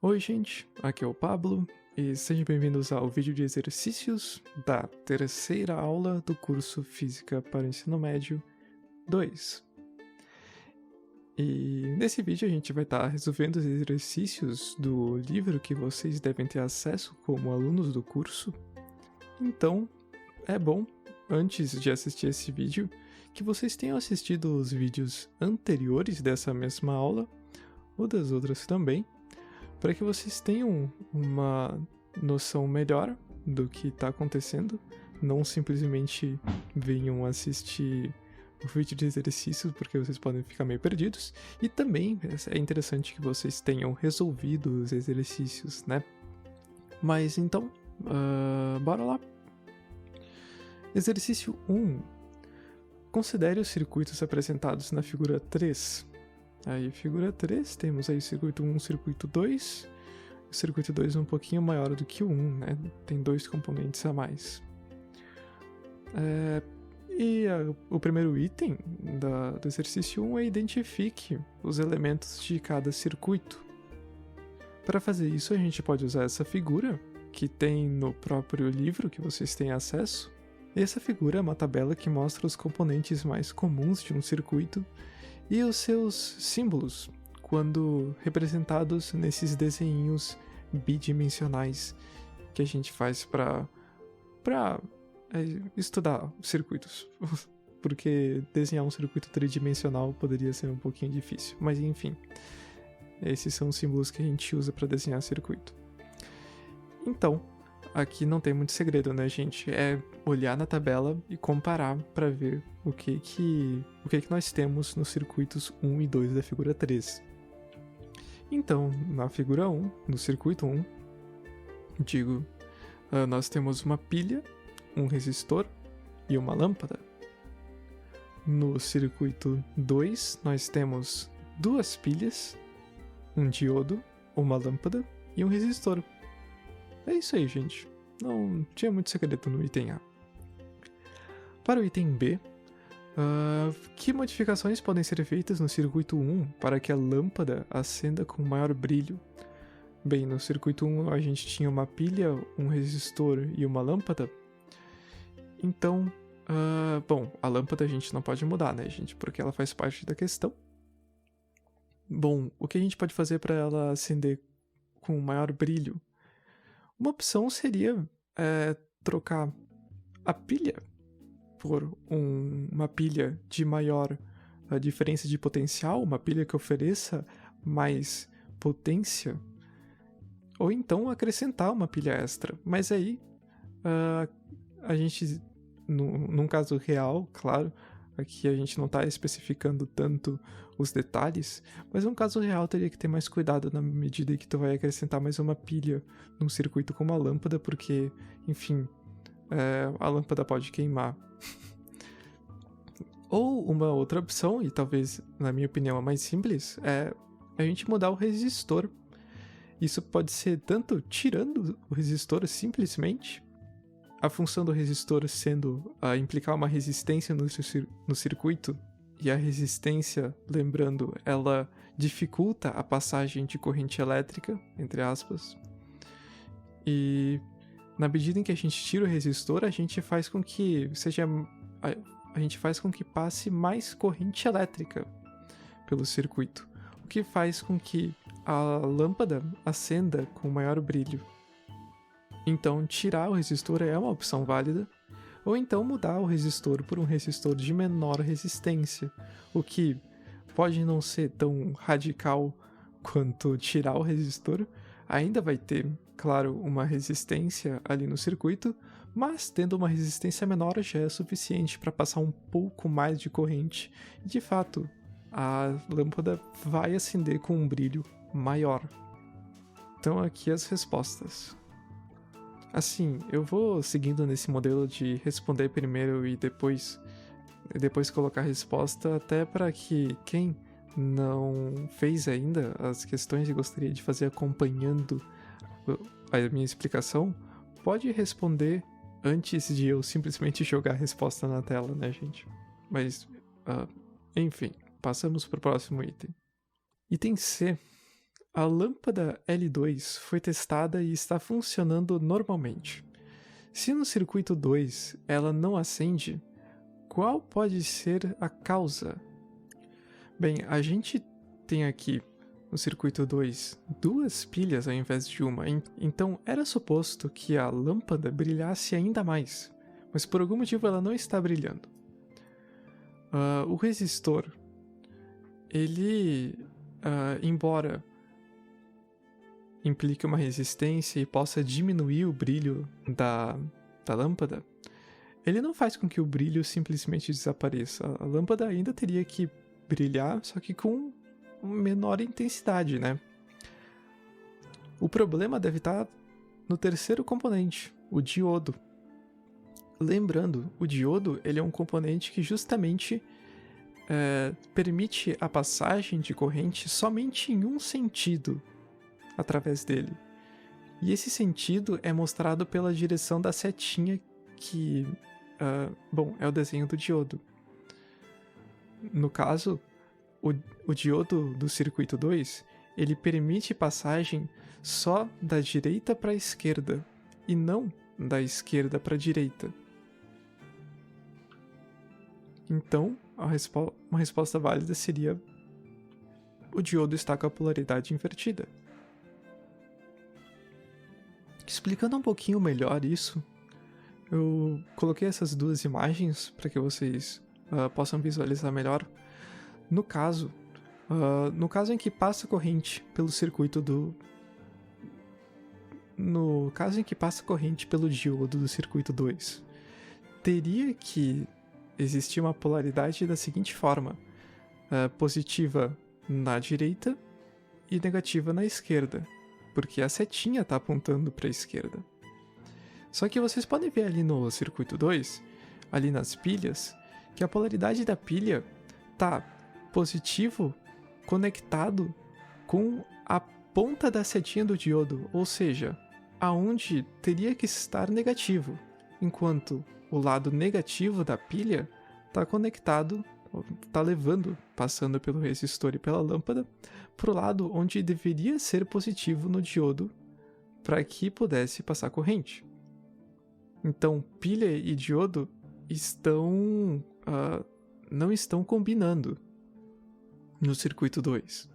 Oi gente, aqui é o Pablo e sejam bem-vindos ao vídeo de exercícios da terceira aula do curso Física para o Ensino Médio 2. E nesse vídeo a gente vai estar resolvendo os exercícios do livro que vocês devem ter acesso como alunos do curso. Então, é bom, antes de assistir esse vídeo, que vocês tenham assistido os vídeos anteriores dessa mesma aula, ou das outras também, para que vocês tenham uma noção melhor do que está acontecendo, não simplesmente venham assistir o vídeo de exercícios, porque vocês podem ficar meio perdidos, e também é interessante que vocês tenham resolvido os exercícios, né? Mas então, bora lá! Exercício 1. Considere os circuitos apresentados na figura 3. Aí, figura 3, temos aí o circuito 1 e o circuito 2. O circuito 2 é um pouquinho maior do que o 1, né? Tem 2 componentes a mais. O primeiro item do exercício 1 é identifique os elementos de cada circuito. Para fazer isso, a gente pode usar essa figura, que tem no próprio livro que vocês têm acesso. Essa figura é uma tabela que mostra os componentes mais comuns de um circuito e os seus símbolos, quando representados nesses desenhinhos bidimensionais que a gente faz para estudar circuitos. Porque desenhar um circuito tridimensional poderia ser um pouquinho difícil, mas enfim, esses são os símbolos que a gente usa para desenhar circuito. Então, aqui não tem muito segredo, né, gente? É olhar na tabela e comparar para ver o que nós temos nos circuitos 1 e 2 da figura 3. Então, na figura 1, no circuito 1, nós temos uma pilha, um resistor e uma lâmpada. No circuito 2, nós temos duas pilhas, um diodo, uma lâmpada e um resistor. É isso aí, gente. Não tinha muito segredo no item A. Para o item B, que modificações podem ser feitas no circuito 1 para que a lâmpada acenda com maior brilho? Bem, no circuito 1 a gente tinha uma pilha, um resistor e uma lâmpada. Então, a lâmpada a gente não pode mudar, né, gente? Porque ela faz parte da questão. Bom, o que a gente pode fazer para ela acender com maior brilho? Uma opção seria trocar a pilha por uma pilha de maior diferença de potencial, uma pilha que ofereça mais potência, ou então acrescentar uma pilha extra. Mas aí, a gente, num caso real, claro, aqui a gente não está especificando tanto os detalhes, mas num caso real teria que ter mais cuidado na medida que tu vai acrescentar mais uma pilha num circuito como a lâmpada, porque, enfim, a lâmpada pode queimar. Ou uma outra opção, e talvez, na minha opinião, a mais simples, é a gente mudar o resistor. Isso pode ser tanto tirando o resistor simplesmente, a função do resistor sendo implicar uma resistência no circuito, e a resistência, lembrando, ela dificulta a passagem de corrente elétrica, entre aspas, e na medida em que a gente tira o resistor, a gente faz com que passe mais corrente elétrica pelo circuito, o que faz com que a lâmpada acenda com maior brilho. Então, tirar o resistor é uma opção válida, ou então mudar o resistor por um resistor de menor resistência, o que pode não ser tão radical quanto tirar o resistor, ainda vai ter, claro, uma resistência ali no circuito, mas tendo uma resistência menor já é suficiente para passar um pouco mais de corrente, e de fato, a lâmpada vai acender com um brilho maior. Então aqui as respostas. Assim, eu vou seguindo nesse modelo de responder primeiro e depois colocar a resposta, até para que quem não fez ainda as questões e gostaria de fazer acompanhando a minha explicação, pode responder antes de eu simplesmente jogar a resposta na tela, né, gente? Mas, enfim, passamos para o próximo item. Item C. A lâmpada L2 foi testada e está funcionando normalmente. Se no circuito 2 ela não acende, qual pode ser a causa? Bem, a gente tem aqui no circuito 2 duas pilhas ao invés de uma, então era suposto que a lâmpada brilhasse ainda mais, mas por algum motivo ela não está brilhando. O resistor, ele, embora implique uma resistência e possa diminuir o brilho da lâmpada, ele não faz com que o brilho simplesmente desapareça. A lâmpada ainda teria que brilhar, só que com menor intensidade, né? O problema deve estar no terceiro componente, o diodo. Lembrando, o diodo ele é um componente que justamente permite a passagem de corrente somente em um sentido através dele. E esse sentido é mostrado pela direção da setinha que, é o desenho do diodo. No caso, o diodo do circuito 2, ele permite passagem só da direita para a esquerda e não da esquerda para a direita. Então, uma resposta válida seria: o diodo está com a polaridade invertida. Explicando um pouquinho melhor isso, eu coloquei essas duas imagens para que vocês possam visualizar melhor. No caso em que passa corrente pelo circuito No caso em que passa corrente pelo diodo do circuito 2, teria que existir uma polaridade da seguinte forma: positiva na direita e negativa na esquerda, porque a setinha está apontando para a esquerda. Só que vocês podem ver ali no circuito 2, ali nas pilhas, que a polaridade da pilha tá positivo conectado com a ponta da setinha do diodo, ou seja, aonde teria que estar negativo, enquanto o lado negativo da pilha está conectado, está passando pelo resistor e pela lâmpada, para o lado onde deveria ser positivo no diodo para que pudesse passar corrente. Então, pilha e diodo não estão combinando no circuito 2.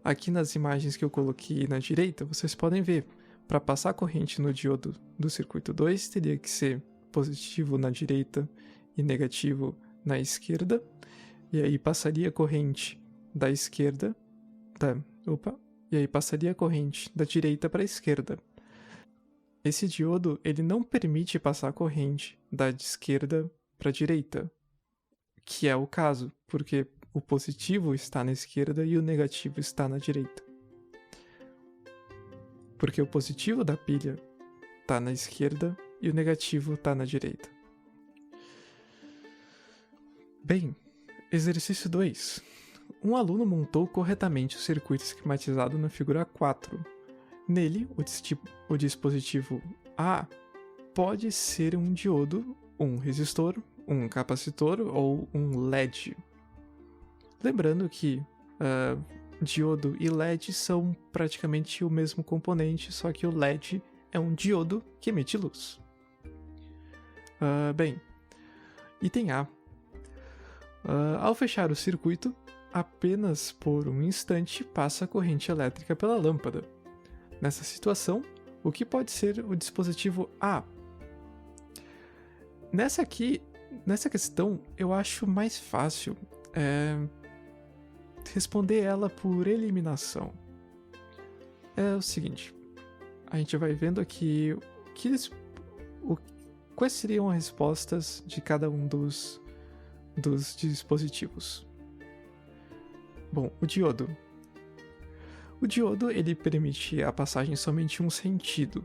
Aqui nas imagens que eu coloquei na direita, vocês podem ver, para passar corrente no diodo do circuito 2, teria que ser positivo na direita e negativo na esquerda, e aí passaria a corrente da esquerda, e aí passaria a corrente da direita para a esquerda. Esse diodo, ele não permite passar a corrente da esquerda para a direita, que é o caso, porque o positivo está na esquerda e o negativo está na direita. Porque o positivo da pilha está na esquerda e o negativo está na direita. Bem, exercício 2. Um aluno montou corretamente o circuito esquematizado na figura 4. Nele, o dispositivo A pode ser um diodo, um resistor, um capacitor ou um LED. Lembrando que diodo e LED são praticamente o mesmo componente, só que o LED é um diodo que emite luz. Bem, item A. Ao fechar o circuito, apenas por um instante passa a corrente elétrica pela lâmpada. Nessa situação, o que pode ser o dispositivo A? Nessa questão, eu acho mais fácil responder ela por eliminação. É o seguinte, a gente vai vendo aqui quais seriam as respostas de cada um dos dispositivos. Bom, o diodo. O diodo, ele permite a passagem somente em um sentido.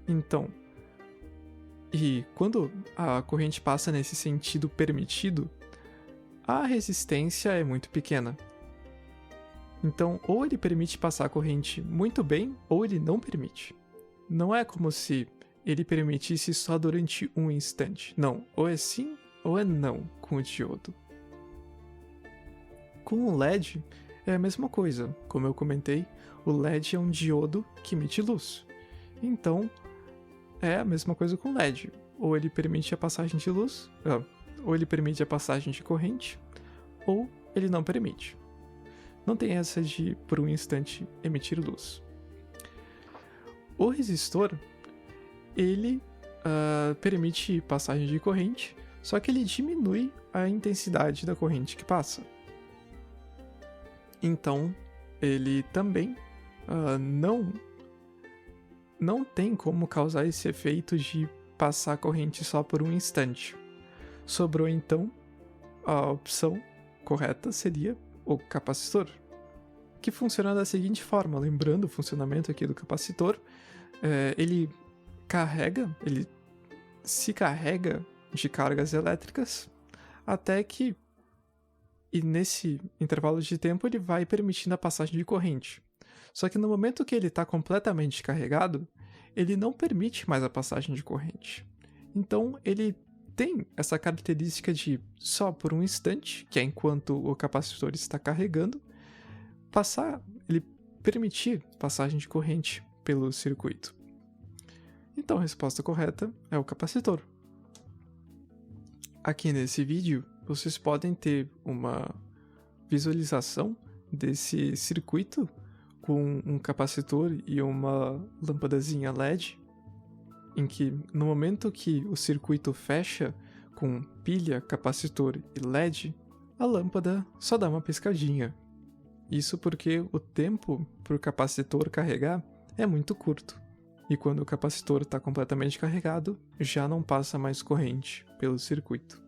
Então, e quando a corrente passa nesse sentido permitido, a resistência é muito pequena. Então, ou ele permite passar a corrente muito bem, ou ele não permite. Não é como se ele permitisse só durante um instante. Não, ou é sim ou é não com o diodo. Com o LED, é a mesma coisa. Como eu comentei, o LED é um diodo que emite luz. Então, é a mesma coisa com o LED. Ou ele permite a passagem de luz, ou ele permite a passagem de corrente, ou ele não permite. Não tem essa de, por um instante, emitir luz. O resistor, ele permite passagem de corrente, só que ele diminui a intensidade da corrente que passa. Então, ele também não tem como causar esse efeito de passar a corrente só por um instante. Sobrou então a opção correta seria o capacitor, que funciona da seguinte forma. Lembrando o funcionamento aqui do capacitor, ele se carrega de cargas elétricas até que, e nesse intervalo de tempo, ele vai permitindo a passagem de corrente. Só que no momento que ele está completamente carregado, ele não permite mais a passagem de corrente. Então ele tem essa característica de só por um instante, que é enquanto o capacitor está carregando, ele permitir passagem de corrente pelo circuito. Então a resposta correta é o capacitor. Aqui nesse vídeo, vocês podem ter uma visualização desse circuito com um capacitor e uma lâmpadazinha LED, em que no momento que o circuito fecha com pilha, capacitor e LED, a lâmpada só dá uma piscadinha. Isso porque o tempo para o capacitor carregar é muito curto. E quando o capacitor está completamente carregado, já não passa mais corrente pelo circuito.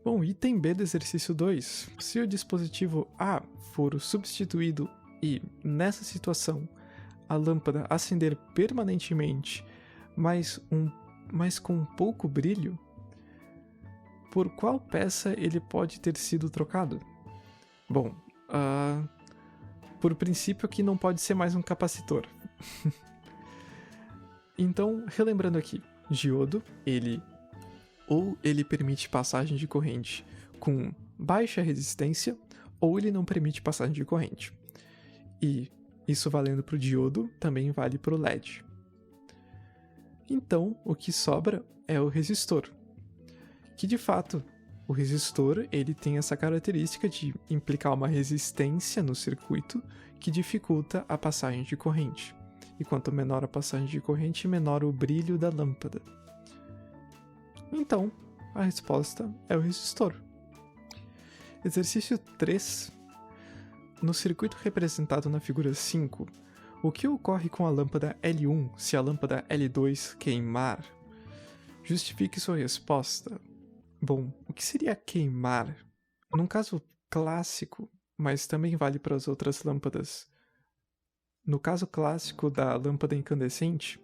Bom, item B do exercício 2. Se o dispositivo A for substituído e, nessa situação, a lâmpada acender permanentemente, mas com pouco brilho, por qual peça ele pode ter sido trocado? Bom, por princípio aqui não pode ser mais um capacitor. Então, relembrando aqui, diodo, ele permite passagem de corrente com baixa resistência, ou ele não permite passagem de corrente. E isso valendo para o diodo, também vale para o LED. Então, o que sobra é o resistor, que de fato, o resistor ele tem essa característica de implicar uma resistência no circuito que dificulta a passagem de corrente. E quanto menor a passagem de corrente, menor o brilho da lâmpada. Então, a resposta é o resistor. Exercício 3. No circuito representado na figura 5, o que ocorre com a lâmpada L1 se a lâmpada L2 queimar? Justifique sua resposta. Bom, o que seria queimar? Num caso clássico, mas também vale para as outras lâmpadas. No caso clássico da lâmpada incandescente,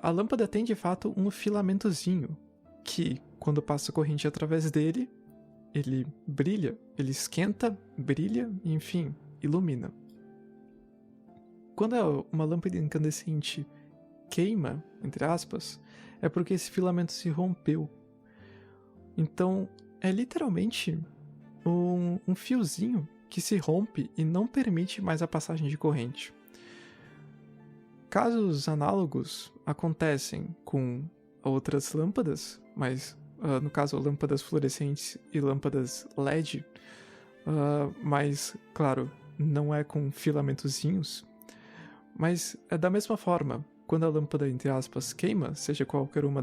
a lâmpada tem de fato um filamentozinho que, quando passa corrente através dele, ele brilha, ele esquenta, brilha e, enfim, ilumina. Quando uma lâmpada incandescente queima, entre aspas, é porque esse filamento se rompeu. Então, é literalmente um fiozinho que se rompe e não permite mais a passagem de corrente. Casos análogos acontecem com outras lâmpadas, mas no caso lâmpadas fluorescentes e lâmpadas LED, mas claro, não é com filamentozinhos. Mas é da mesma forma, quando a lâmpada, entre aspas, queima, seja qualquer um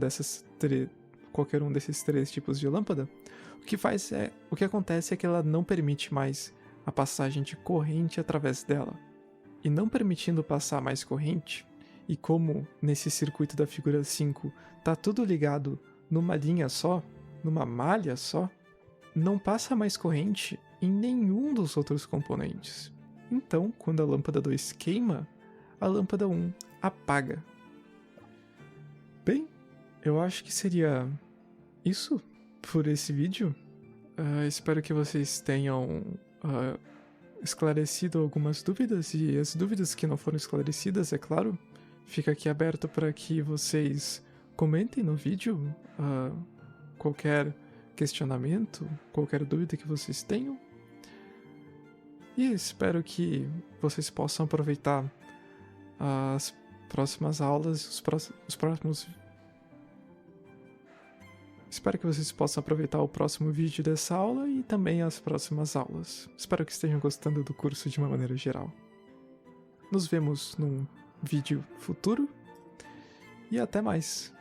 desses três tipos de lâmpada, o que acontece é que ela não permite mais a passagem de corrente através dela. E não permitindo passar mais corrente, e como nesse circuito da figura 5 tá tudo ligado numa linha só, numa malha só, não passa mais corrente em nenhum dos outros componentes. Então, quando a lâmpada 2 queima, a lâmpada 1 apaga. Bem, eu acho que seria isso por esse vídeo. Espero que vocês tenham esclarecido algumas dúvidas, e as dúvidas que não foram esclarecidas, é claro, fica aqui aberto para que vocês comentem no vídeo qualquer questionamento, qualquer dúvida que vocês tenham. E espero que vocês possam aproveitar as próximas aulas, os próximos. Espero que vocês possam aproveitar o próximo vídeo dessa aula e também as próximas aulas. Espero que estejam gostando do curso de uma maneira geral. Nos vemos num vídeo futuro e até mais!